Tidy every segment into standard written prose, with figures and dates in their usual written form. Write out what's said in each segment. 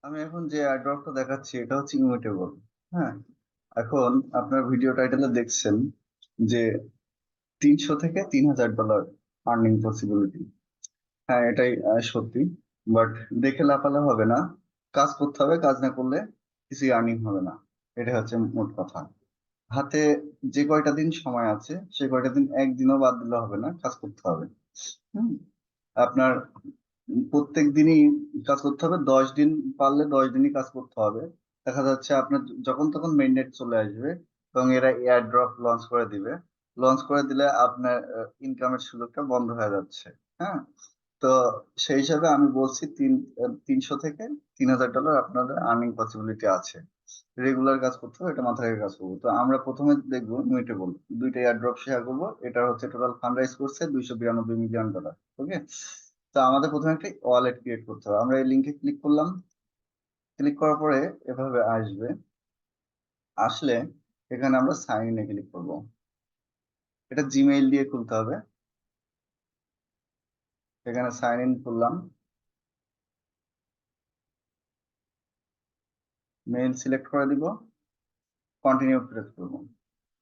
আমি এখন যে এয়ারড্রপটা দেখাচ্ছি এটা হচ্ছে ইমিউটেবল। হ্যাঁ, এখন আপনার ভিডিও টাইটেলে দেখছেন যে 300 থেকে 3000 ডলার আর্নিং পসিবিলিটি। হ্যাঁ, এটাই সত্যি। বাট দেখে লাফালে হবে না, কাজ করতে হবে। কাজ না করলে কিছুই আর্নিং হবে না। এটা হচ্ছে মোট কথা। হাতে যে কয়টা দিন সময় আছে সে কয়টা দিন একদিনও বাদ দিলে হবে না, কাজ করতে হবে। হুম, আপনার প্রত্যেক দিনই কাজ করতে হবে। 10 দিন, পারলে 10 দিনই কাজ করতে হবে। দেখা যাচ্ছে আপনার যখন তখন মেইননেট চলে আসবে এবং এরা এয়ার ড্রপ লঞ্চ করে দিবে। লঞ্চ করে দিলে আপনার ইনকামের সুযোগটা বন্ধ হয়ে যাচ্ছে। হ্যাঁ, তো সেই হিসাবে আমি বলছি 300 থেকে 3000 ডলার আপনাদের আর্নিং পসিবিলিটি আছে। রেগুলার কাজ করতে হবে, এটা মাথায় রেখে কাজ করবো। তো আমরা প্রথমে দেখবো ইমিউটেবল। দুইটা এয়ার ড্রপ শেয়ার করবো। এটা হচ্ছে টোটাল ফান্ড রাইজ করছে 292 মিলিয়ন ডলার। ওকে, তো আমাদের প্রথমে একটা ওয়ালেট ক্রিয়েট করতে হবে। আমরা এই লিঙ্কে ক্লিক করলাম। ক্লিক করার পরে এভাবে আসবে। আসলে এখানে আমরা সাইন ইনে ক্লিক করব। এটা জিমেইল দিয়ে খুলতে হবে। এখানে সাইন ইন করলাম, মেইল সিলেক্ট করে দিব, কন্টিনিউ প্রেস করব।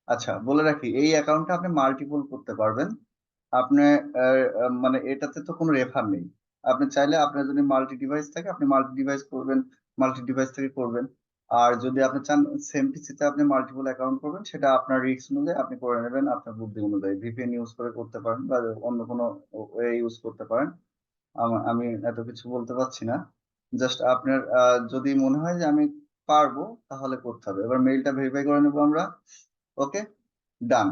আচ্ছা, বলে রাখি এই অ্যাকাউন্টে আপনি মাল্টিপল করতে পারবেন। আপনি মানে এটাতে তো কোনো রেফার নেই। আপনি চাইলে আপনার যদি মাল্টি ডিভাইস থাকে আপনি মাল্টি ডিভাইস করবেন, মাল্টি ডিভাইস থেকে করবেন। আর যদি আপনি চান সেম পিসিতে আপনি মাল্টিপল অ্যাকাউন্ট করবেন, সেটা আপনার রিস্ক অনুযায়ী আপনি করে নেবেন, আপনার বুদ্ধি অনুযায়ী ভিপিএন ইউজ করে করতে পারেন বা অন্য কোনো ওয়ে ইউজ করতে পারেন। আমি এত কিছু বলতে পারছি না। জাস্ট আপনার যদি মনে হয় যে আমি পারবো তাহলে করতে হবে। এবার মেইলটা ভেরিফাই করে নেবো আমরা। ওকে, ডান।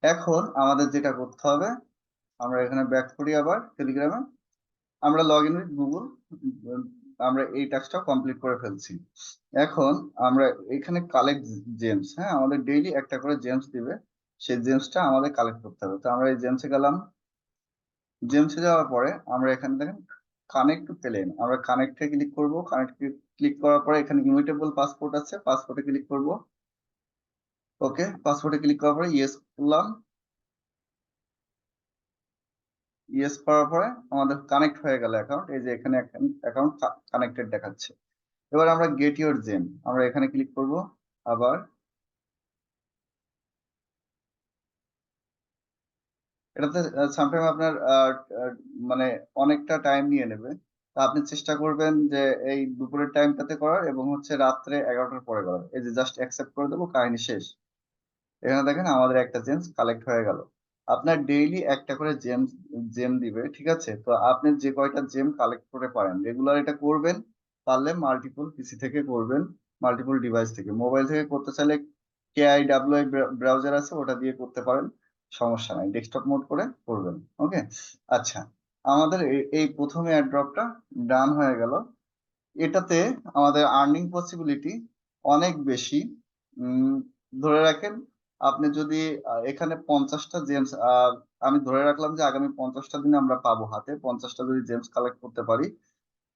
এখন আমাদের যেটা করতে হবে, আমরা এখানে ব্যাক করি আবার টেলিগ্রামে। আমরা লগ ইন উইথ গুগল, আমরা এই টাস্কটা কমপ্লিট করে ফেলছি। এখন আমরা এখানে কালেক্ট জেমস। হ্যাঁ, আমাদের ডেইলি একটা করে জেমস দিবে। সেই জেমসটা আমাদের কালেক্ট করতে হবে। তো আমরা এই জেমসে গেলাম। জেমসে যাওয়ার পরে আমরা এখানে দেখেন কানেক্ট টু প্লেন, আমরা কানেক্টে ক্লিক করব। কানেক্ট ক্লিক করার পরে এখানে ইমিউটেবল পাসপোর্ট আছে, পাসপোর্টে ক্লিক করব। ওকে, পাসপোর্টে ক্লিক করার পরে ইয়েস করলাম। ইয়েস করার পরে আমাদের কানেক্ট হয়ে গেল অ্যাকাউন্ট। এই যে এখানে অ্যাকাউন্ট কানেক্টেড দেখাচ্ছে। এবার আমরা গেট ইউর জেম, আমরা এখানে ক্লিক করব। আবার এটাতে সামটাইম আপনার মানে অনেকটা টাইম নিয়ে নেবে। তা আপনি চেষ্টা করবেন যে এই দুপুরের টাইমটাতে করার এবং হচ্ছে রাত্রে 11টার পরে করার। এই যে জাস্ট অ্যাকসেপ্ট করে দেবো, কাহিনী শেষ। এখানে দেখেন আমাদের একটা জেমস কালেক্ট হয়ে গেল। আপনার ডেইলি একটা করে জেম দিবে, ঠিক আছে? তো আপনি যে কয়টা জেম কালেক্ট করে পারেন রেগুলার এটা করবেন। পারলে মাল্টিপল পিসি থেকে করবেন, মাল্টিপল ডিভাইস থেকে। মোবাইল থেকে করতে চাইলে KIWI ব্রাউজার আছে, ওটা দিয়ে করতে পারেন, সমস্যা নাই। ডেস্কটপ মোড করে করবেন। ওকে, আচ্ছা, আমাদের এই প্রথমে এয়ারড্রপটা ডান হয়ে গেল। এটাতে আমাদের আর্নিং পসিবিলিটি অনেক বেশি। উম, ধরে রাখেন আপনি যদি এখানে 50টা জেমস, আমি ধরে রাখলাম যে আগামী 50টা দিনে আমরা পাবো হাতে 50টা যদি জেমস কালেক্ট করতে পারি,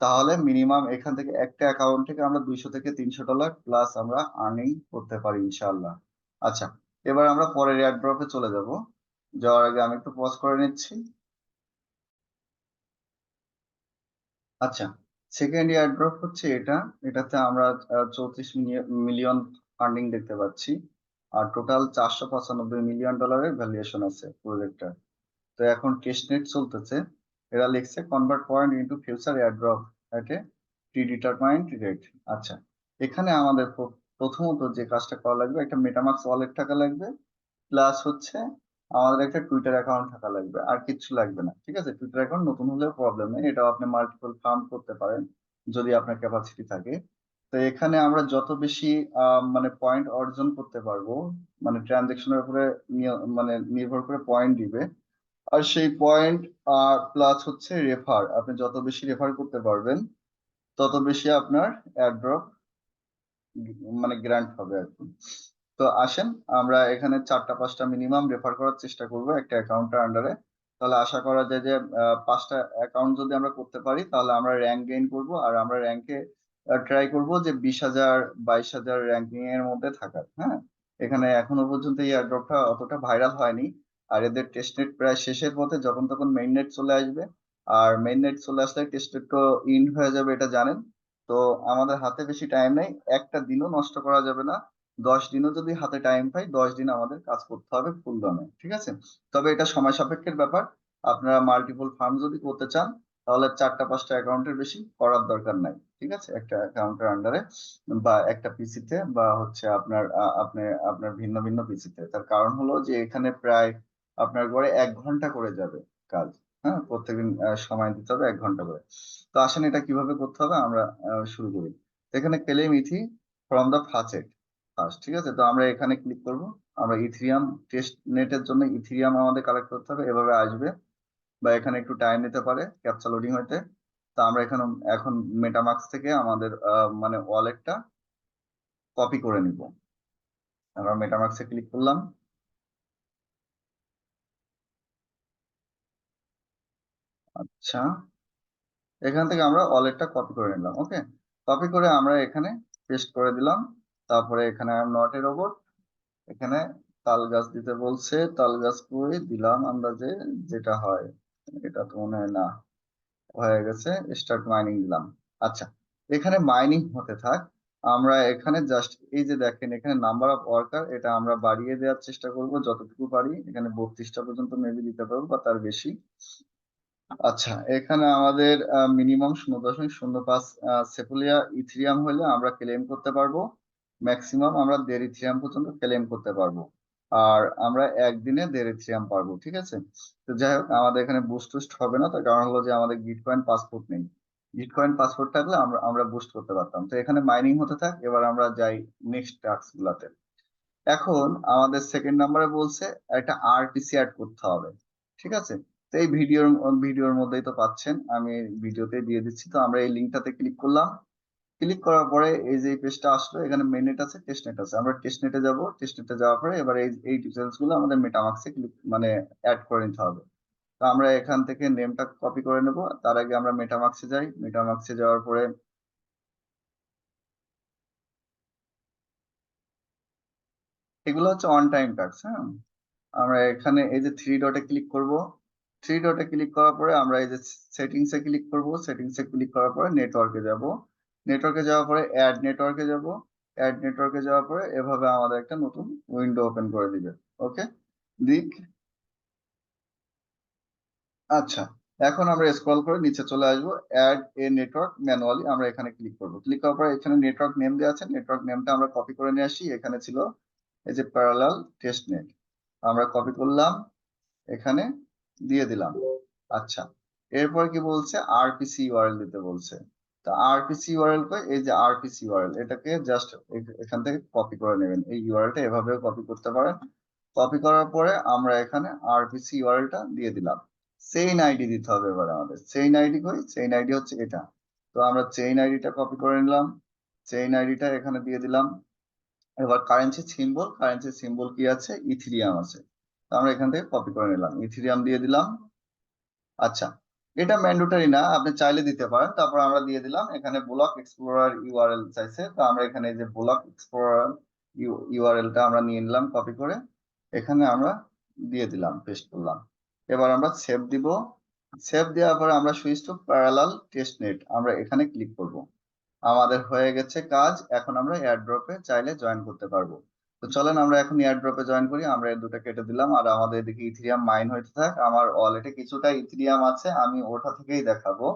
তাহলে মিনিমাম এখান থেকে একটা অ্যাকাউন্ট থেকে আমরা 200 থেকে 300 ডলার প্লাস আমরা আর্নিং করতে পারি ইনশাল্লাহ। আচ্ছা, এবার আমরা পরের এয়ারড্রপে চলে যাব। যাওয়ার আগে আমি একটু পজ করে নিচ্ছি। আচ্ছা, সেকেন্ড ইয়ার ড্রপ হচ্ছে এটা। এটাতে আমরা 34 মিলিয়ন ফান্ডিং দেখতে পাচ্ছি। আর টোটাল 495 মিলিয়ন ডলারের ভ্যালুয়েশন আছে প্রজেক্টটা। তো এখন টেস্টনেট চলতেছে। এরা লিখছে convert point into future airdrop at a predetermined rate. আচ্ছা, এখানে আমাদের প্রথমত যে কাজটা করা লাগবে, একটা মেটামাক্স ওয়ালেট থাকা লাগবে। প্লাস হচ্ছে আমাদের একটা টুইটার অ্যাকাউন্ট থাকা লাগবে, আর কিচ্ছু লাগবে না। ঠিক আছে, টুইটার অ্যাকাউন্ট নতুন হলেও প্রবলেম নেই, এটাও আপনি মাল্টিপল ফার্ম করতে পারেন যদি আপনার ক্যাপাসিটি থাকে। তো এখানে আমরা যত বেশি মানে পয়েন্ট অর্জন করতে পারবো, মানে ট্রানজেকশনের উপরে মানে নির্ভর করে পয়েন্ট দিবে। আর সেই পয়েন্ট প্লাস হচ্ছে রেফার, আপনি যত বেশি রেফার করতে পারবেন তত বেশি আপনার এয়ারড্রপ মানে গ্র্যান্ট হবে আর কি। তো আসেন আমরা এখানে 4টা 5টা মিনিমাম রেফার করার চেষ্টা করব একটা অ্যাকাউন্টের আন্ডারে। তাহলে আশা করা যায় যে 5টা অ্যাকাউন্ট যদি আমরা করতে পারি তাহলে আমরা র্যাঙ্ক গেইন করব। আর আমরা র্যাঙ্কে ট্রাই করব যে 20,000 22,000 র্যাঙ্কিং এর মধ্যে থাকার। হ্যাঁ, এখানে এখনো পর্যন্ত এই এয়ারড্রপটা অতটা ভাইরাল হয়নি। আর এদের টেস্টনেট প্রায় শেষের পথে, যখন তখন মেইন নেট চলে আসবে। আর মেইন নেট চলে আসলে টেস্টনেট তো ইন্ড হয়ে যাবে, এটা জানেন। তো আমাদের হাতে বেশি টাইম নেই, একটা দিনও নষ্ট করা যাবে না। 10 দিনও যদি হাতে টাইম পাই, 10 দিন আমাদের কাজ করতে হবে ফুল দমে, ঠিক আছে? তবে এটা সময় সাপেক্ষের ব্যাপার। আপনারা মাল্টিপল ফার্ম যদি করতে চান, তাহলে 4টা 5টা অ্যাকাউন্টের বেশি করার দরকার নাই, ঠিক আছে? একটা অ্যাকাউন্টের আন্ডারে বা একটা পিসিতে বা হচ্ছে আপনার ভিন্ন ভিন্ন পিসিতে। তার কারণ হলো যে এখানে প্রায় আপনার গড়ে 1 ঘন্টা করে যাবে কাজ। হ্যাঁ, প্রত্যেকদিন সময় দিতে হবে 1 ঘন্টা করে। তো আসেন এটা কিভাবে করতে হবে আমরা শুরু করি। এখানে ক্লেম ইথি ফ্রম দ্য ফাসেট ফার্স্ট, ঠিক আছে? তো আমরা এখানে ক্লিক করব। আমরা ইথিরিয়াম টেস্ট নেটের জন্য ইথিরিয়াম আমাদের কালেক্ট করতে হবে, এভাবে আসবে বা এখানে একটু টাইম নিতে পারে ক্যাপচা লোডিং হইতে। তো আমরা এখানে এখন মেটামাক্স থেকে আমাদের মানে ওয়ালেটটা কপি করে নিব। আমরা মেটামাক্সে ক্লিক করলাম। আচ্ছা, এখান থেকে আমরা ওয়ালেটটা কপি করে নিলাম। ওকে, কপি করে আমরা এখানে পেস্ট করে দিলাম। তারপরে এখানে নট এ রোবট, এখানে তাল গাছ দিতে বলছে, তাল গাছ কই দিলাম আন্দাজে, যেটা হয়। এটা তো মনে হয় না, হয়ে গেছে। স্টার্ট মাইনিং দিলাম। আচ্ছা, এখানে মাইনিং হতে থাক। আমরা এখানে জাস্ট এই যে দেখেন এখানে নাম্বার অফ ওয়ার্কার, এটা আমরা বাড়িয়ে দেওয়ার চেষ্টা করব যতটুকু পারি। এখানে 32টা পর্যন্ত মেবি দিতে পারবো বা তার বেশি। আচ্ছা, এখানে আমাদের মিনিমাম 0.05 সেপুলিয়া ইথিরিয়াম হলে আমরা ক্লেম করতে পারবো। ম্যাক্সিমাম আমরা 1.5 ইথিরিয়াম পর্যন্ত ক্লেম করতে পারবো। আর আমরা একদিনে 1.5 ইথিরিয়াম পারবো, ঠিক আছে? তো যাই হোক, আমাদের এখানে বুস্ট টুস্ট হবে না, তার কারণ হলো যে আমাদের গিটকয়েন পাসপোর্ট নেই। গিটকয়েন পাসপোর্ট থাকলে আমরা আমরা বুস্ট করতে পারতাম। তো এখানে মাইনিং হতে থাক, এবার আমরা যাই নেক্সট টাস্ক গুলাতে। এখন আমাদের সেকেন্ড নাম্বারে বলছে একটা আরপিসি অ্যাড করতে হবে, ঠিক আছে? তো এই ভিডিওর মধ্যেই তো পাচ্ছেন, আমি ভিডিওতে দিয়ে দিচ্ছি। তো আমরা এই লিঙ্কটাতে ক্লিক করলাম। ক্লিক করার পরে এই যে পেজটা আসলো, এখানে মেননেট আছে, টেস্টনেট আছে। আমরা টেস্টনেটে যাব। টেস্টনেটে যাওয়ার পরে এবার এই ডিটেলস গুলো আমাদের মেটামাক্সে ক্লিক মানে অ্যাড করে নিতে হবে। তো আমরা এখান থেকে নেমটা কপি করে নেব। তার আগে আমরা মেটামাক্সে যাই। মেটামাক্সে যাওয়ার পরে এগুলো হচ্ছে অন টাইম টাস্ক। হ্যাঁ, আমরা এখানে এই যে থ্রি ডটে ক্লিক করব। থ্রি ডটে ক্লিক করার পরে আমরা এই যে সেটিংসে ক্লিক করব। সেটিংসে ক্লিক করার পরে নেটওয়ার্কে যাব। নেটওয়ার্কে যাওয়ার পরে অ্যাড নেটওয়ার্কে যাব। অ্যাড নেটওয়ার্কে যাওয়ার পরে এভাবে আমাদের একটা নতুন উইন্ডো ওপেন করে দিবে। ওকে, দিক। আচ্ছা, এখন আমরা স্ক্রল করে নিচে চলে আসবো। অ্যাড এ নেটওয়ার্ক ম্যানুয়ালি আমরা এখানে ক্লিক করব। ক্লিক করার পরে এখানে নেটওয়ার্ক নেম দেওয়া আছে, নেটওয়ার্ক নেমটা আমরা কপি করে নিয়ে আসি। এখানে ছিল এই যে প্যারালাল টেস্ট নেট, আমরা কপি করলাম, এখানে দিয়ে দিলাম। আচ্ছা, এরপর কি বলছে, আরপিসি ইউআরএল দিতে বলছে। তো আরপিসি ইউআরএল কই, এই যে আরপিসি ইউআরএল, এটাকে জাস্ট এখান থেকে কপি করে নেবেন। এই ইউআরএলটা এভাবেও কপি করতে পারেন। কপি করার পরে আমরা এখানে আরপিসি ইউআরএলটা দিয়ে দিলাম। চেইন আইডি দিতে হবে এবার আমাদের। চেইন আইডি কই, চেইন আইডি হচ্ছে এটা। তো আমরা চেইন আইডিটা কপি করে নিলাম। চেইন আইডিটা এখানে দিয়ে দিলাম। এবার কারেন্সি সিম্বল কি আছে, ইথিরিয়াম আছে। তো আমরা এখান থেকে কপি করে নিলাম, ইথিরিয়াম দিয়ে দিলাম। আচ্ছা, এটা ম্যান্ডেটরি না, আপনি চাইলে দিতে পারেন। তারপর আমরা দিয়ে দিলাম এখানে ব্লক এক্সপ্লোরার ইউআরএল চাইছে। তো আমরা এখানে এই যে ব্লক এক্সপ্লোরার ইউআরএলটা আমরা নিয়ে নিলাম কপি করে, এখানে আমরা দিয়ে দিলাম, পেস্ট করলাম। এবার আমরা সেভ দিব। সেভ দেওয়ার পরে আমরা switch to parallel test net আমরা এখানে ক্লিক করব। আমাদের হয়ে গেছে কাজ। এখন আমরা এয়ারড্রপে চাইলে জয়েন করতে পারবো। তো চলেন আমরা এখন এয়ারড্রপে জয়েন করি। আমরা এই দুটো কেটে দিলাম আর আমাদের এদিকে ইথিরিয়াম মাইন হইতে থাক। আমার ওয়ালেটে কিছুটা ইথিরিয়াম আছে, আমি ওটা থেকেই দেখাবো।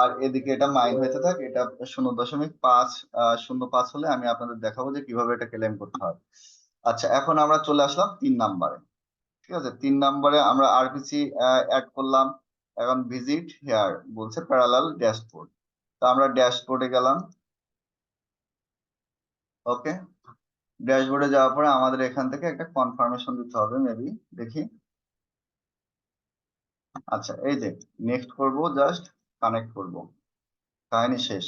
আর এদিকে এটা মাইন হইতে থাক। এটা 0.505 হলে আমি আপনাদের দেখাবো যে কিভাবে এটা ক্লেম করতে হয়। আচ্ছা, এখন আমরা চলে আসলাম 3 নাম্বারে। ঠিক আছে, 3 নাম্বারে আমরা আরপিসি অ্যাড করলাম। এখন ভিজিট হেয়ার বলছে প্যারালাল ড্যাশবোর্ড। তো আমরা ড্যাশবোর্ডে গেলাম। ওকে, ড্যাশবোর্ডে যাওয়ার পরে আমাদের এখান থেকে একটা কনফার্মেশন দিতে হবে মেবি, দেখি। আচ্ছা, এই যে নেক্সট করব, জাস্ট কানেক্ট করব, কাহিনী শেষ।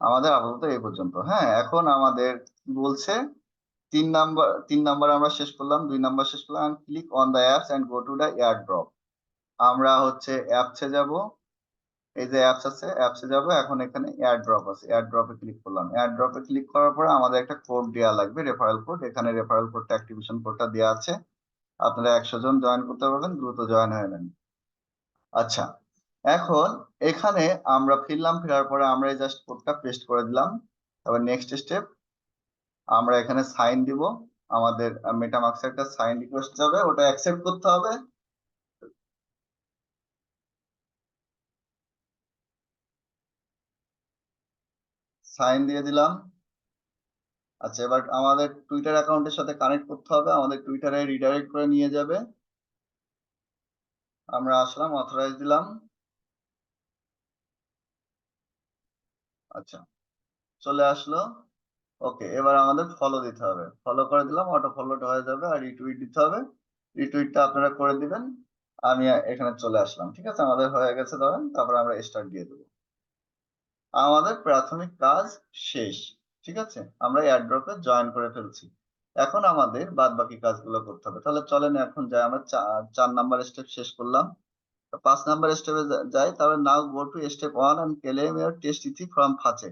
আমাদের আপাতত এই পর্যন্ত। হ্যাঁ, এখন আমাদের কি বলছে, 3 নাম্বার আমরা শেষ করলাম, 2 নাম্বার শেষ করলাম। Click on the apps and go to the airdrop. আমরা হচ্ছে অ্যাপসে যাব। এই যে অ্যাপস আছে, অ্যাপসে যাব। এখন এখানে এয়ার ড্রপ আছে, এয়ার ড্রপে ক্লিক করলাম। এয়ার ড্রপে ক্লিক করার পরে আমাদের একটা কোড দেওয়া লাগবে, রেফারেল কোড। এখানে রেফারেল কোডটা, অ্যাক্টিভেশন কোডটা দেওয়া আছে। আপনারা 100 জন জয়েন করতে পারবেন, দ্রুত জয়েন হয়ে নেন। আচ্ছা, এখন এখানে আমরা ফিরলাম, ফেরার পরে আমরা জাস্ট কোডটা পেস্ট করে দিলাম। তারপর নেক্সট স্টেপ, আমরা এখানে সাইন দিব। আমাদের মেটামাক্সে একটা সাইন রিকোয়েস্ট যাবে, ওটা অ্যাকসেপ্ট করতে হবে। সাইন দিয়ে দিলাম। আচ্ছা, এবার আমাদের টুইটার অ্যাকাউন্টের সাথে কানেক্ট করতে হবে, আমাদের টুইটারে রিডাইরেক্ট করে নিয়ে যাবে। আমরা আসলাম, অথরাইজ দিলাম। আচ্ছা, চলে আসলো। ওকে, এবার আমাদের ফলো দিতে হবে, ফলো করে দিলাম, অটো ফলোটা হয়ে যাবে। আর রিটুইট দিতে হবে, রিটুইটটা আপনারা করে দিবেন। আমি এখানে চলে আসলাম, ঠিক আছে, আমাদের হয়ে গেছে ধরেন। তারপর আমরা স্টার্ট দিয়ে দেবো। আমাদের প্রাথমিক কাজ শেষ, ঠিক আছে, আমরা এয়ারড্রপে জয়েন করে ফেলছি। এখন আমাদের বাদ বাকি কাজগুলো করতে হবে। তাহলে চলেন এখন যাই, আমরা 4 নাম্বার স্টেপ শেষ করলাম। 5 নাম্বার স্টেপে যাই। তাহলে now go to step 1 and claim your test ETH from faucet.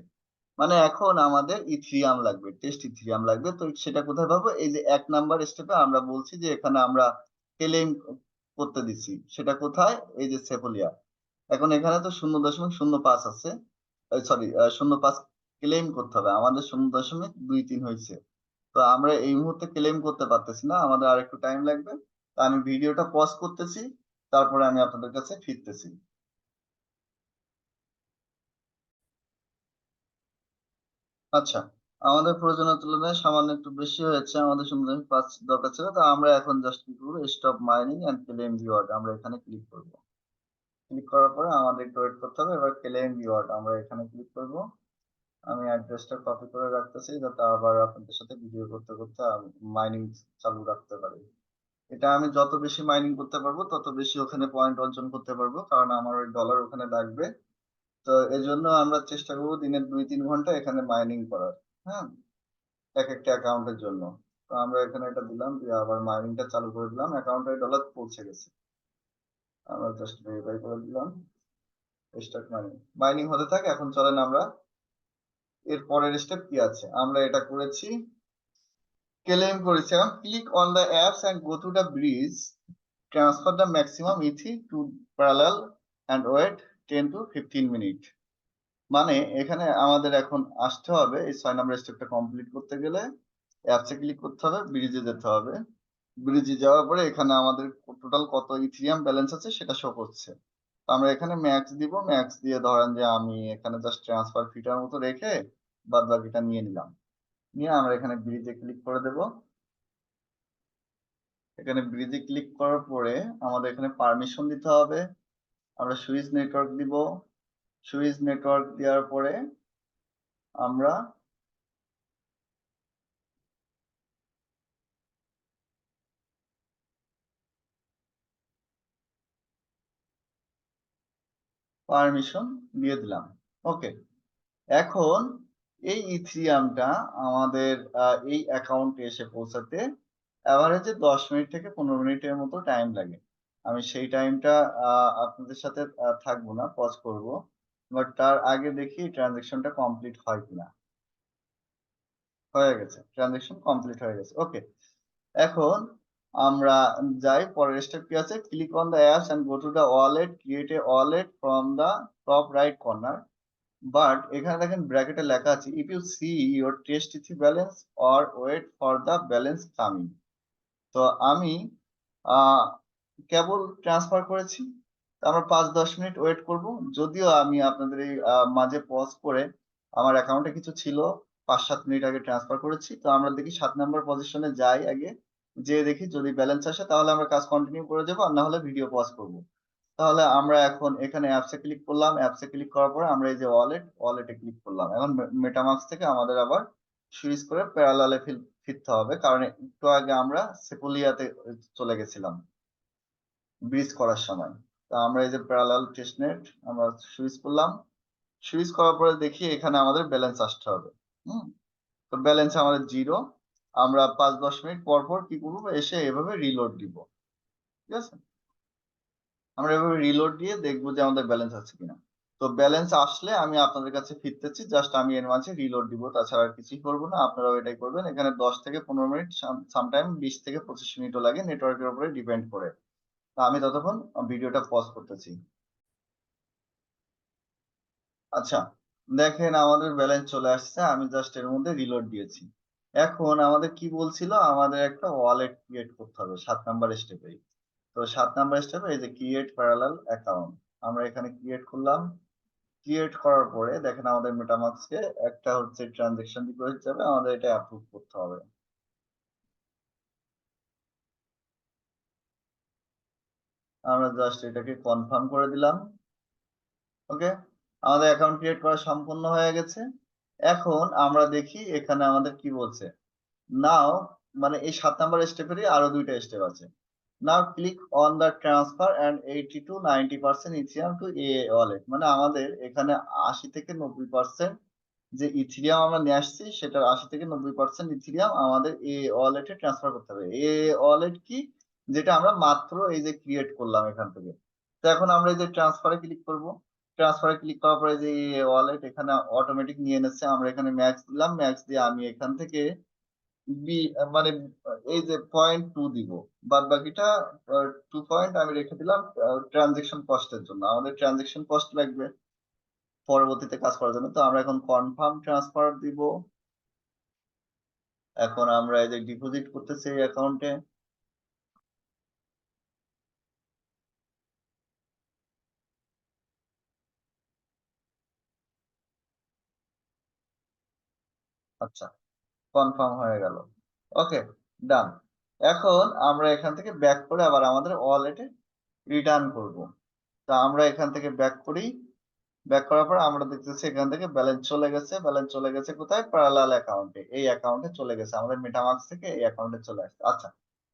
মানে এখন আমাদের ইথিরিয়াম লাগবে, টেস্ট ইথিরিয়াম লাগবে। তো সেটা কোথায় পাবো? এই যে 1 নাম্বার স্টেপে আমরা বলছি যে এখানে আমরা ক্লেম করতে দিচ্ছি, সেটা কোথায়? এই যে সেপোলিয়া। এখন এখানে তো 0.05 আছে, সরি 0.5 ক্লেম করতে হবে, আমাদের 0.23 হয়েছে। তো আমরা এই মুহূর্তে ক্লেম করতে পারতেছি না, আমাদের আর একটু টাইম লাগবে। তো আমি ভিডিওটা পজ করতেছি, তারপরে আমি আপনাদের কাছে ফিরতেছি। আচ্ছা, আমাদের প্রয়োজনের তুলনায় সামান্য একটু বেশি হয়েছে, আমাদের 0.5 দরকার ছিল। তো আমরা এখন জাস্ট কি করবো? Stop mining and claim reward, আমরা এখানে ক্লিক করব। ক্লিক করার পরে আমাদের একটু ওয়েট করতে হবে। এবার ক্লেম রিওয়ার্ড আমরা এখানে ক্লিক করব। আমি অ্যাড্রেসটা কপি করে রাখতেছি, যাতে আবার আপনাদের সাথে ভিডিও করতে করতে মাইনিং চালু রাখতে পারি। এটা আমি যত বেশি মাইনিং করতে পারবো তত বেশি ওখানে পয়েন্ট অর্জন করতে পারবো, কারণ আমার ওই ডলার ওখানে লাগবে। তো এজন্য আমরা চেষ্টা করবো দিনের 2-3 ঘন্টা এখানে মাইনিং করার। হ্যাঁ, এক একটা অ্যাকাউন্টের জন্য। তো আমরা এখানে এটা দিলাম, দিয়ে আবার মাইনিংটা চালু করে দিলাম। অ্যাকাউন্টে ডলার পৌঁছে গেছে, আমরা জাস্ট ভেরিফাই করে দিলাম। স্টার্ট মাইনিং, মাইনিং হতে থাকে। এখন চলেন আমরা এর পরের স্টেপ কি আছে, আমরা এটা করেছি, ক্লেম করেছি। এখন click on the apps and go to the bridge, transfer the maximum ETH to parallel and wait 10 to 15 minute. মানে এখানে আমাদের এখন আসতে হবে, এই 6 নাম্বার স্টেপটা কমপ্লিট করতে গেলে অ্যাপসে ক্লিক করতে হবে, ব্রিজে যেতে হবে। ব্রিজে যাওয়ার পরে এখানে আমাদের টোটাল কত ইথিরিয়াম ব্যালেন্স আছে সেটা শো করছে। তো আমরা এখানে ম্যাক্স দিব, ম্যাক্স দিয়ে ধরেন যে আমি এখানে জাস্ট ট্রান্সফার ফিটার মতো রেখে বাদ বাকিটা নিয়ে নিলাম। নিয়ে আমরা এখানে ব্রিজে ক্লিক করে দেব। এখানে ব্রিজে ক্লিক করার পরে আমাদের এখানে পারমিশন দিতে হবে। আমরা সুইচ নেটওয়ার্ক দিব। সুইচ নেটওয়ার্ক দেওয়ার পরে আমরা পারমিশন দিয়ে দিলাম। ওকে, এখন এই ইথিরিয়ামটা আমাদের এই অ্যাকাউন্টে এসে পৌঁছাতে অ্যাভারেজে 10 মিনিট থেকে 15 মিনিটের মতো টাইম লাগে। আমি সেই টাইমটা আপনাদের সাথে থাকবো না, পজ করব। বাট তার আগে দেখি ট্রানজেকশনটা কমপ্লিট হয় কিনা। হয়ে গেছে, ট্রানজেকশন কমপ্লিট হয়ে গেছে। ওকে, এখন আমরা যাই, পরের স্টেপ কি আছে? Click on the apps and go to the wallet, create a wallet from the top right corner. But এখানে দেখেন ব্র্যাকেটে লেখা আছে, if you see your test ETH balance or wait for the balance coming. তো আমি আহ কেবল transfer করেছি, তো আমরা 5-10 মিনিট ওয়েট করব। যদিও আমি আপনাদের এই মাঝে পজ করে আমার অ্যাকাউন্টে কিছু ছিল, 5-7 মিনিট আগে ট্রান্সফার করেছি। তো আমরা দেখি 7 নাম্বার পজিশনে যাই আগে, যে দেখি যদি ব্যালেন্স আসে তাহলে আমরা কাজ কন্টিনিউ করে যাবো, আর না হলে ভিডিও পজ করব। তাহলে আমরা এখন এখানে অ্যাপসে ক্লিক করলাম। অ্যাপসে ক্লিক করার পরে আমরা এই যে ওয়ালেটে ক্লিক করলাম। এখন মেটামাস্ক থেকে আমাদের আবার সুইচ করে প্যারালালে ফিরতে হবে, কারণ একটু আগে আমরা সেপুলিয়াতে চলে গেছিলাম ব্রিজ করার সময়। তো আমরা এই যে প্যারালাল টেস্টনেট আমরা সুইচ করলাম। সুইচ করার পরে দেখি এখানে আমাদের ব্যালেন্স আসতে হবে। হুম, তো ব্যালেন্স আমাদের 0। আমরা 5-10 মিনিট পর পর কি করবো? এসে এভাবে রিলোড দিব, ঠিক আছে। আমরা এভাবে রিলোড দিয়ে দেখবো যে আমাদের ব্যালেন্স আছে কিনা। তো ব্যালেন্স আসলে আমি আপনাদের কাছে ফিরতেছি, জাস্ট আমি এর মাঝে রিলোড দিব, তাছাড়া আর কিছুই করবো না। আপনারাও এটাই করবেন। এখানে 10 থেকে 15 মিনিট, সামটাইম 20 থেকে 25 মিনিটও লাগে, নেটওয়ার্কের উপরে ডিপেন্ড করে। তো আমি ততক্ষণ ভিডিওটা পজ করতেছি। আচ্ছা, দেখেন আমাদের ব্যালেন্স চলে আসছে, আমি জাস্ট এর মধ্যে রিলোড দিয়েছি। এখন আমাদের কি বলছিল, আমাদের একটা ওয়ালেট ক্রিয়েট করতে হবে 7 নাম্বার স্টেপে। তো 7 নাম্বার স্টেপে এই যে ক্রিয়েট প্যারালাল অ্যাকাউন্ট, আমরা এখানে ক্রিয়েট করলাম। ক্রিয়েট করার পরে দেখেন আমাদের মেটামাস্কে একটা হচ্ছে ট্রানজাকশন রিকোয়েস্ট যাবে, আমাদের এটা অ্যাপ্রুভ করতে হবে। আমরা জাস্ট এটাকে কনফার্ম করে দিলাম। ওকে, আমাদের অ্যাকাউন্ট ক্রিয়েট করা সম্পূর্ণ হয়ে গেছে। এখন আমরা দেখি এখানে আমাদের কি বলছে। নাও, মানে এই 7 নাম্বার স্টেপেরই আরো ২ টা স্টেপ আছে। Now click on the transfer and 80 to 90% Ethereum to AA wallet. মানে আমাদের এখানে ৮০ থেকে ৯০% যে ইথিরিয়াম আমরা নিয়ে আসছি সেটার ৮০ থেকে ৯০% ইথিরিয়াম আমাদের AA ওয়ালেটে ট্রান্সফার করতে হবে। AA ওয়ালেট কি? যেটা আমরা মাত্র এই যে ক্রিয়েট করলাম এখান থেকে। তো এখন আমরা এই যে ট্রান্সফারে ক্লিক করব। ট্রান্সফারে ক্লিক করার পরে যে AA ওয়ালেট এখানে অটোমেটিক নিয়ে নিচ্ছে। আমরা এখানে ম্যাক্স দিলাম। ম্যাক্স দিয়ে আমি এখান থেকে মানে এই যে 0.2 দিব। বাদবাকিটা 2 পয়েন্ট আমি রেখে দিলাম ট্রানজাকশন কস্টের জন্য। আমাদের ট্রানজাকশন কস্ট লাগবে পরবর্তীতে কাজ করার জন্য। তো আমরা এখন কনফার্ম ট্রান্সফার দিব। এখন আমরা এই যে ডিপোজিট করতেছি এই অ্যাকাউন্টে। আচ্ছা, কনফার্ম হয়ে গেল। ওকে, ডান। এখন আমরা এখান থেকে ব্যাক করে আবার আমাদের ওয়ালেটে রিটার্ন করব। তো আমরা এখান থেকে ব্যাক করি। ব্যাক করার পর আমরা দেখতেছি এখান থেকে ব্যালেন্স চলে গেছে। ব্যালেন্স চলে গেছে কোথায়? প্যারালাল অ্যাকাউন্টে। এই অ্যাকাউন্টে চলে গেছে। আমাদের মেটামাস্ক থেকে এই অ্যাকাউন্টে চলে আসছে। আচ্ছা,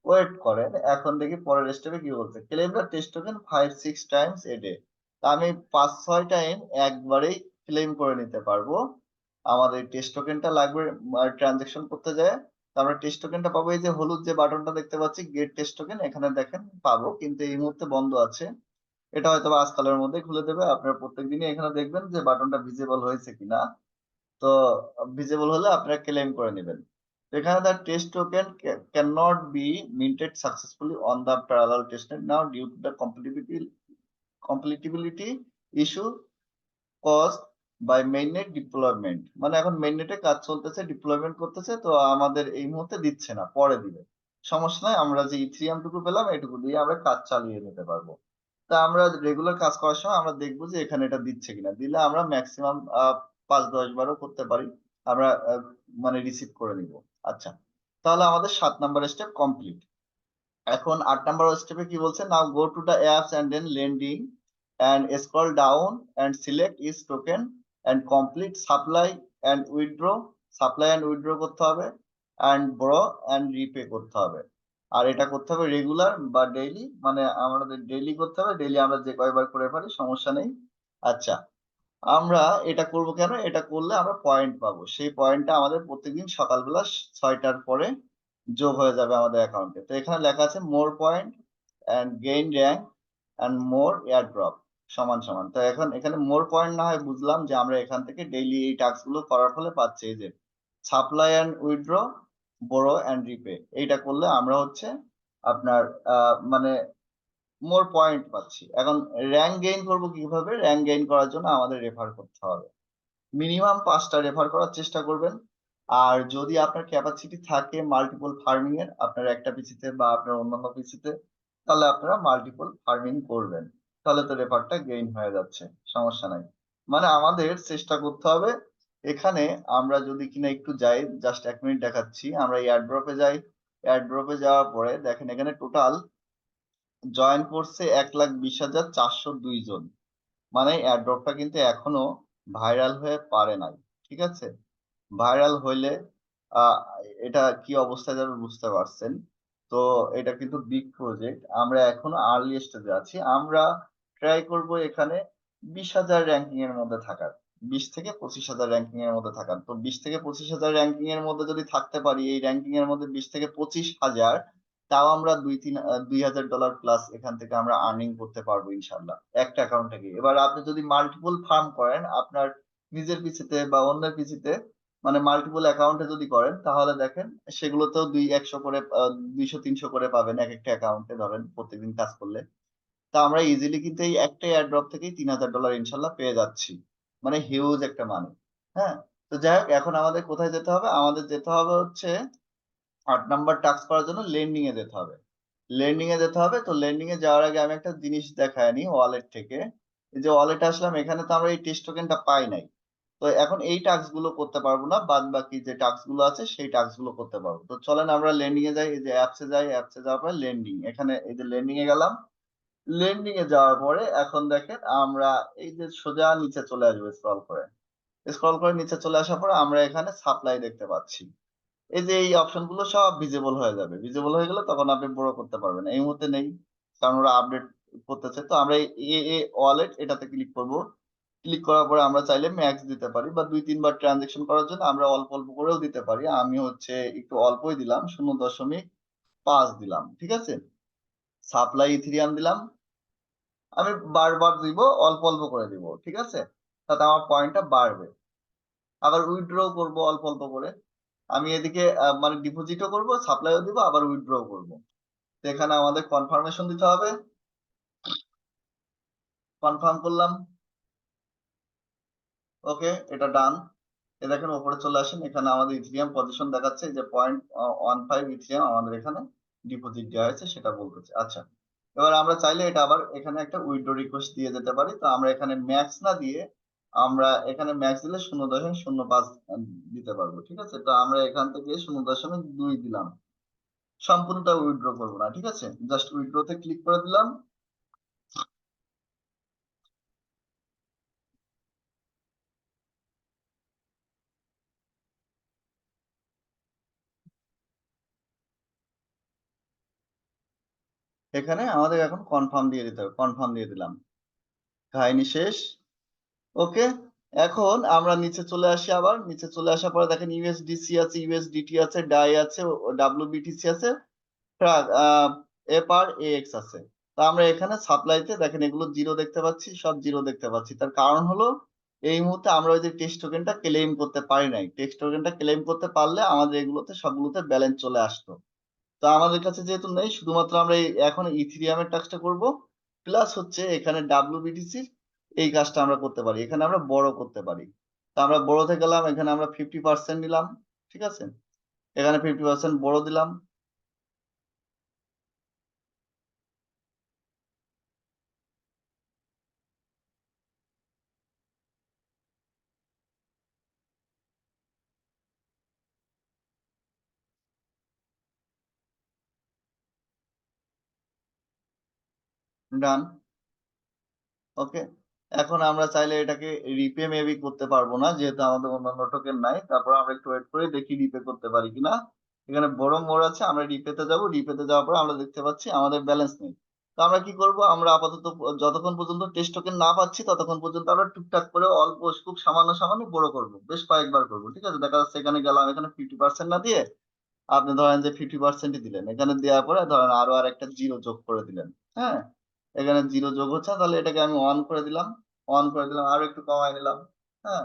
ওয়েট করেন। এখন দেখি পরের স্টেপে কি বলছে। Claim the test token 5-6 Times a day. আমি ৫-৬ টাইম একবারেই ক্লেম করে নিতে পারবো। আমাদের টেস্ট টোকেনটা লাগবে ট্রানজাকশন করতে যায়। তো আমরা টেস্ট টোকেনটা পাবো এই যে হলুদ যে বাটনটা দেখতে পাচ্ছি গেট টেস্ট টোকেন, এখানে দেখেন পাবো, কিন্তু এই মুহূর্তে বন্ধ আছে। এটা হয়তোবা আজকালের মধ্যেই খুলে দেবে। আপনারা প্রত্যেকদিনই এখানে দেখবেন যে বাটনটা ভিজিবল হয়েছে কিনা। তো ভিজিবল হলে আপনারা ক্লেম করে নেবেন। এখানে the test token cannot be minted successfully on the parallel testnet now due to the compatibility issue caused by mainnet deployment। মানে এখন mainnet এ কাজ চলতেছে, ডিপ্লয়মেন্ট করতেছে, তো আমাদের এই মুহূর্তে দিচ্ছে না, পরে দিবে। সমস্যা নাই, আমরা যে ইথিরিয়াম টুকু পেলাম এটুকু দিয়ে আমরা কাজ চালিয়ে নিতে পারবো। তা আমরা রেগুলার কাজ করার সময় আমরা দেখবো যে এখানে এটা দিচ্ছে কিনা। দিলে আমরা ম্যাক্সিমাম ৫-১০ বারও করতে পারি। আমরা মানে রিসিভ করে নিব। আচ্ছা, তাহলে আমাদের ৭ নাম্বার স্টেপ কমপ্লিট। এখন ৮ নাম্বার স্টেপে কি বলছে? Now go to the apps and then lending and scroll down and select each token and complete supply and withdraw. Supply and withdraw করতে হবে এন্ড borrow এন্ড রিপে করতে হবে। আর এটা করতে হবে রেগুলার বা ডেইলি, মানে আমাদের ডেইলি করতে হবে। ডেইলি আমরা যে কয়বার করে পারি সমস্যা নেই। আচ্ছা, আমরা এটা করব কেন? এটা করলে আমরা পয়েন্ট পাবো। সেই পয়েন্টটা আমাদের প্রত্যেকদিন সকালবেলা ৬টার পরে যোগ হয়ে যাবে আমাদের অ্যাকাউন্টে। তো এখানে লেখা আছে more point and gain rank and more airdrop সমান সমান। তো এখন এখানে মোর পয়েন্ট না হয় বুঝলাম যে আমরা এখান থেকে ডেইলি এই টাস্ক গুলো করার ফলে পাচ্ছি এই যে supply and withdraw, borrow and repay. এইটা করলে আমরা হচ্ছে আপনার মানে মোর পয়েন্ট পাচ্ছি। এখন র‍্যাঙ্ক গেইন করব কিভাবে? র‍্যাঙ্ক গেইন করার জন্য আমাদের রেফার করতে হবে। মিনিমাম ৫টা রেফার করার চেষ্টা করবেন। আর যদি আপনার ক্যাপাসিটি থাকে মাল্টিপল ফার্মিং এর, আপনার একটা পিসিতে বা আপনার অন্যান্য পিসিতে, তাহলে আপনারা মাল্টিপল ফার্মিং করবেন। তাহলে তো রেফারটা গেইন হয়ে যাচ্ছে, সমস্যা নাই। মানে আমাদের চেষ্টা করতে হবে এখানে। আমরা যদি কিনা একটু যাই, জাস্ট ১ মিনিট দেখাচ্ছি। আমরা এয়ার ড্রপে যাই। এয়ার ড্রপে যাওয়ার পরে দেখেন এখানে টোটাল জয়েন করছে ১,২০,৪০২ জন। মানে এয়ারড্রপটা কিন্তু এখনো ভাইরাল হয়ে পারে নাই। ঠিক আছে? ভাইরাল হইলে আ এটা কি অবস্থায় যাবে বুঝতে পারছেন। তো এটা কিন্তু বিগ প্রজেক্ট। আমরা এখনো আর্লি স্টেজে আছি। আমরা ট্রাই করব এখানে ২০,০০০ র‍্যাংকিং এর মধ্যে থাকার। ২০ থেকে ২৫,০০০ র‍্যাংকিং এর মধ্যে থাকার। তো ২০ থেকে ২৫,০০০ র‍্যাংকিং এর মধ্যে যদি থাকতে পারি, এই র‍্যাংকিং এর মধ্যে ২০ থেকে ২৫,০০০, তাও আমরা $২,০০০ প্লাস এখান থেকে আমরা আর্নিং করতে পারবো ইনশাআল্লাহ। একটা অ্যাকাউন্ট থেকে। এবার আপনি যদি মাল্টিপল ফার্ম করেন আপনার নিজের পিসিতে বা অন্যের পিসিতে, মানে মাল্টিপল অ্যাকাউন্টে যদি করেন তাহলে দেখেন সেগুলোতেও ২০০ করে ২০০-৩০০ করে পাবেন একেকটা অ্যাকাউন্টে, ধরেন প্রত্যেকদিন কাজ করলে। তা আমরা ইজিলি কিন্তু এই একটা এয়ারড্রপ থেকেই $৩,০০০ ইনশাআল্লাহ পেয়ে যাচ্ছি। মানে হিউজ একটা মানি। হ্যাঁ, তো যাই হোক এখন আমাদের কোথায় যেতে হবে, আমাদের যেতে হবে হচ্ছে 8 নাম্বার টাস্ক করার জন্য লেন্ডিং এ যেতে হবে। লেন্ডিং এ যেতে হবে, তো লেন্ডিং এ যাওয়ার আগে আমি একটা জিনিস দেখায় নি ওয়ালেট থেকে। এই যে ওয়ালেটে আসলাম, এখানে তো আমরা এই টেস্ট টোকেনটা পাই নাই। তো এখন এই টাস্ক গুলো করতে পারবো না, বাদ বাকি যে টাস্ক গুলো আছে সেই টাস্ক গুলো করতে পারবো। তো চলেন আমরা লেন্ডিং এ যাই, এই যে অ্যাপসে যাই, অ্যাপসে যাওয়ার পরে লেন্ডিং, এখানে এই যে লেন্ডিং এ গেলাম। লেন্ডিং এ যাওয়ার পরে এখন দেখেন আমরা এই যে সোজা নিচে চলে আসবো, স্ক্রল করে নিচে চলে আসার পরে আমরা এখানে সাপ্লাই দেখতে পাচ্ছি। এই যে এই অপশন গুলো সব ভিজিবল হয়ে যাবে, ভিজিবল হয়ে গেলে তখন আপনি বড় করতে পারবেন। এই মুহূর্তে নেই, কারণ ওরা আপডেট করতেছে। তো আমরা এই ওয়ালেট এটাতে ক্লিক করব। ক্লিক করার পরে আমরা চাইলে ম্যাক্স দিতে পারি, বা 2-3 বার ট্রানজেকশন করার জন্য আমরা অল্প অল্প করেও দিতে পারি। আমি হচ্ছে একটু অল্পই দিলাম, 0.5 দিলাম, ঠিক আছে। সাপ্লাই ইথিরিয়াম দিলাম, আমি বারবার দিব, অল্প অল্প করে দিব, ঠিক আছে, তাতে আমার পয়েন্টটা বাড়বে। আবার উইথড্র করব অল্প অল্প করে। আমি এদিকে মানে ডিপোজিটও করব, সাপ্লাইও দিব, আবার উইথড্র করব। তো এখানে আমাদের কনফার্মেশন দিতে হবে, কনফার্ম করলাম। ওকে, এটা ডান। এ দেখেন উপরে চলে আসেন, এখানে আমাদের ইথিরিয়াম পজিশন দেখাচ্ছে যে 0.15 ইথিরিয়াম আমাদের এখানে ডিপোজিট দেওয়া হয়েছে সেটা বলতেছে। আচ্ছা, এবার আমরা চাইলে এটা আবার এখানে একটা উইথড্র রিকোয়েস্ট দিয়ে যেতে পারি। তো আমরা এখানে ম্যাক্স না দিয়ে, আমরা এখানে ম্যাক্স দিলে 0.05 দিতে পারবো, ঠিক আছে। তো আমরা এখান থেকে 0.2 দিলাম, সম্পূর্ণটা উইথড্র করবো না, ঠিক আছে, জাস্ট উইথড্রতে ক্লিক করে দিলাম। এখানে আমাদের এখন কনফার্ম দিয়ে দিতে হবে, কনফার্ম দিয়ে দিলাম, কাহিনী শেষ। ওকে, এখন আমরা নিচে চলে আসি, আবার নিচে চলে আসার পরে দেখেন ইউএসডিসি আছে, ইউএসডিটি আছে, ডাই আছে, ডাব্লিউবিটিসি আছে, এপার এক্স আছে। তো আমরা এখানে সাপ্লাইতে দেখেন এগুলো জিরো দেখতে পাচ্ছি, সব জিরো দেখতে পাচ্ছি। তার কারণ হলো এই মুহূর্তে আমরা ওই যে টেক্সট টোকেনটা ক্লেম করতে পারি নাই। টেক্সট টোকেনটা ক্লেম করতে পারলে আমাদের এগুলোতে সবগুলোতে ব্যালেন্স চলে আসতো। তো আমাদের কাছে যেহেতু নেই, শুধুমাত্র আমরা এখন ইথিরিয়ামের টাস্কটা করব, প্লাস হচ্ছে এখানে ডাব্লিউবিটিসির এই কাজটা আমরা করতে পারি, এখানে আমরা বড় করতে পারি। তো আমরা বড়তে গেলাম, এখানে আমরা 50% নিলাম, ঠিক আছে, এখানে 50% বড় দিলাম। ডান। ওকে, এখন আমরা চাইলে এটাকে রিপে মেবি করতে পারবো না, যেহেতু আমাদের অন্যান্য টোকেন নাই। তারপর আমরা একটু ওয়েট করে দেখি রিপে করতে পারি কিনা। এখানে বড় মোড় আছে, আমরা রিপেতে যাব। রিপেতে যাওয়ার পর আমরা দেখতে পাচ্ছি আমাদের ব্যালেন্স নেই। তো আমরা কি করব, আমরা আপাতত যতক্ষণ পর্যন্ত টেস্ট টোকেন না পাচ্ছি ততক্ষণ পর্যন্ত আমরা টুকটাক করে অল্প খুব সামান্য সামান্য বড় করব, বেশ কয়েকবার করব, ঠিক আছে। দেখা যাচ্ছে এখানে গেলাম, এখানে 50% না দিয়ে আপনি ধরেন যে 50%ই দিলেন, এখানে দেওয়ার পরে ধরেন আরো আর একটা জিরো যোগ করে দিলেন। হ্যাঁ, এখানে জিরো যোগ হচ্ছে, তাহলে এটাকে আমি অন করে দিলাম। অন করে দিলাম, আরো একটু কমাই নিলাম। হ্যাঁ,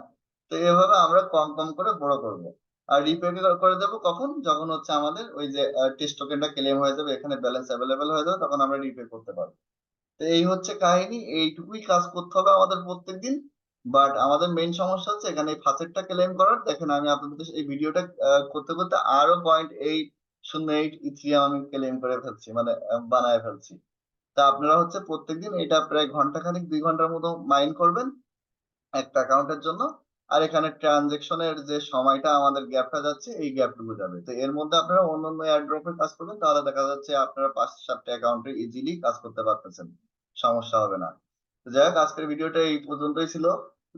তো এভাবে আমরা কম কম করে বড় করব। আর রিপে করে দেবো কখন, যখন হচ্ছে আমাদের ওই যে টেস্ট টোকেনটা ক্লেম হয়ে যাবে, এখানে ব্যালেন্স অ্যাভেলেবেল হয়ে যাবে, তখন আমরা রিপে করতে পারবো। তো এই হচ্ছে কাহিনী, এইটুকুই কাজ করতে হবে আমাদের প্রত্যেকদিন। বাট আমাদের মেইন সমস্যা হচ্ছে এখানে এই ফাসেটটা ক্লেম করার। দেখেন আমি আপনাদের এই ভিডিওটা করতে করতে আরো 0.808 ইথিরিয়াম আমি ক্লেম করে ফেলছি, মানে বানায় ফেলছি। তা আপনারা হচ্ছে প্রত্যেকদিন এটা প্রায় ঘন্টাখানিক 2 ঘন্টার মতো মাইন করবেন একটা অ্যাকাউন্টের জন্য। আর এখানে ট্রানজেকশনের যে সময়টা আমাদের গ্যাপটা যাচ্ছে, এই গ্যাপটুকু যাবে। তো এর মধ্যে আপনারা অন্যান্য এয়ারড্রপে কাজ করবেন, তাহলে দেখা যাচ্ছে আপনারা 5-7টা অ্যাকাউন্টে ইজিলি কাজ করতে পারতেছেন, সমস্যা হবে না। তো যাই হোক, আজকের ভিডিওটা এই পর্যন্তই ছিল।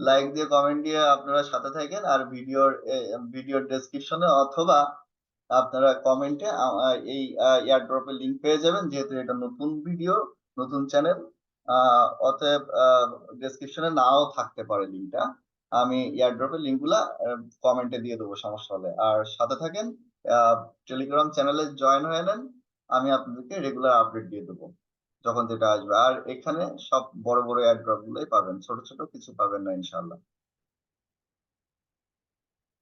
লাইক দিয়ে কমেন্ট দিয়ে আপনারা সাথে থাকেন, আর ভিডিওর ডেসক্রিপশনে অথবা আপনারা কমেন্টে এই এয়ারড্রপের লিংক পেয়ে যাবেন, যেহেতু এটা নতুন ভিডিও, নতুন চ্যানেল। অতএব ডেসক্রিপশনে নাও থাকতে পারে লিঙ্কটা। আমি এয়ারড্রপের লিঙ্ক গুলা কমেন্টে দিয়ে দেবো, সমস্যা হলে। আর সাথে থাকেন, টেলিগ্রাম চ্যানেলে জয়েন হয়ে নেন, আমি আপনাদেরকে রেগুলার আপডেট দিয়ে দেবো যখন যেটা আসবে। আর এখানে সব বড় বড় এয়ারড্রপ গুলোই পাবেন, ছোট ছোট কিছু পাবেন না ইনশাল্লাহ।